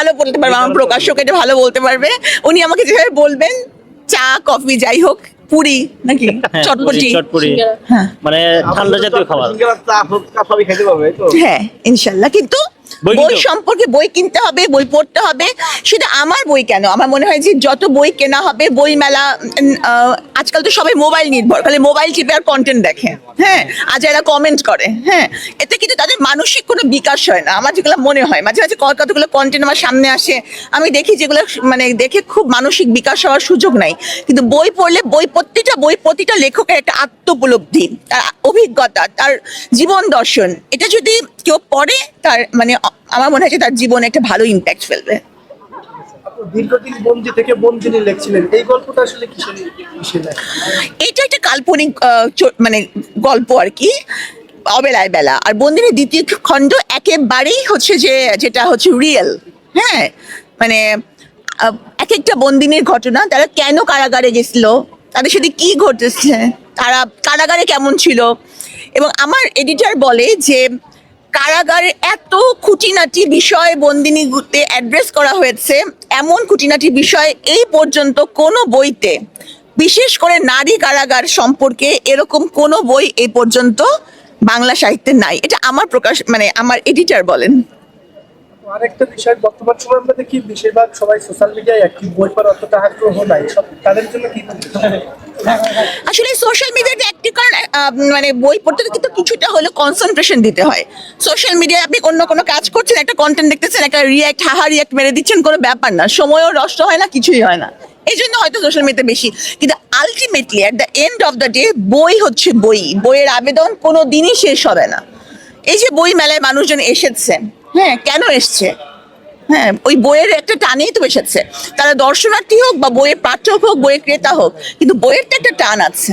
ভালো বলতে পারবে, আমার প্রকাশক এটা ভালো বলতে পারবে। উনি আমাকে যেভাবে বলবেন, চা কফি যাই হোক, পুরি নাকি চটপটি, চটপটি হ্যাঁ মানে ঠান্ডা জাতীয় খাবার। হ্যাঁ ইনশাল্লাহ। কিন্তু বই বই কিনতে- সম্পর্কে বই কিনতে হবে, বই পড়তে হবে। শুধু আমার বই কেন, আমার মনে হয় যে যত বই কেনা হবে, বই মেলা, আজকাল তো সবাই মোবাইল নির্ভর, খালি মোবাইল টিপে আর কন্টেন্ট দেখে, হ্যাঁ, আর যারা কমেন্ট করে, হ্যাঁ, এতে কিন্তু তাদের মানসিক কোনো বিকাশ হয় না। আমার যেগুলো মনে হয়, মাঝে মাঝে কতগুলো কন্টেন্ট আমার সামনে আসে, আমি দেখি যেগুলো মানে দেখে খুব মানসিক বিকাশ হওয়ার সুযোগ নাই। কিন্তু বই পড়লে প্রতিটা লেখকের একটা আত্মোপলব্ধি, তার অভিজ্ঞতা, তার জীবন দর্শন, এটা যদি কেউ পড়ে, তার মানে আমার মনে হয় যে তার জীবনে একটা ভালো ইম্প্যাক্ট ফেলবে। দীর্ঘদিন বন্দি থেকে বন্দিনী লিখছিলেন, এই গল্পটা আসলে কিসের লেখা? এটা একটা কাল্পনিক মানে গল্প আর কি, অবেলায় বেলা। আর বন্দিনীর দ্বিতীয় খণ্ড একেবারেই হচ্ছে যে যেটা হচ্ছে রিয়েল, হ্যাঁ, মানে এক একটা বন্দিনীর ঘটনা, তারা কেন কারাগারে গেছিল, তাদের সাথে কি ঘটেছে, তারা কারাগারে কেমন ছিল। এবং আমার এডিটর বলে যে কারাগারের এত খুঁটিনাটি বিষয় বন্দিনীতে অ্যাড্রেস করা হয়েছে, এমন খুঁটিনাটি বিষয় এই পর্যন্ত কোনো বইতে, বিশেষ করে নারী কারাগার সম্পর্কে এরকম কোনো বই এই পর্যন্ত বাংলা সাহিত্যে নাই। এটা আমার প্রকাশ, মানে আমার এডিটর বলেন। আরেকটা বিষয়, বর্তমান সময় আমরা দেখি বেশিরভাগ সবাই সোশ্যাল মিডিয়ায় একটি বই পড়ার অতটা আগ্রহ নাই, সব তাদের জন্য কি বলতে হবে? আসলে সোশ্যাল মিডিয়াতে একটি কারণ, মানে বই পড়তে কিন্তু কিছুটা হলে কনসেন্ট্রেশন দিতে হয়। সোশ্যাল মিডিয়ায় আপনি অন্য কোনো কাজ করছেন, একটা কন্টেন্ট দেখতেছেন, একটা হাহা রিয়াক্ট মেরে দিচ্ছেন, কোনো ব্যাপার না, সময়ও নষ্ট হয় না, কিছুই হয় না। এই জন্য হয়তো সোশ্যাল মিডিয়াতে বেশি। কিন্তু ultimately at the end of the day বই হচ্ছে বই, বইয়ের আবেদন কোনো দিনই শেষ হবে না। এই যে বই মেলায় মানুষজন এসেছে, হ্যাঁ, কেন এসছে? হ্যাঁ, ওই বইয়ের একটা টানেই তো এসেছে। তারা দর্শনার্থী হোক বা বইয়ের পাঠক হোক, বইয়ের ক্রেতা হোক, কিন্তু বইয়ের তো একটা টান আছে।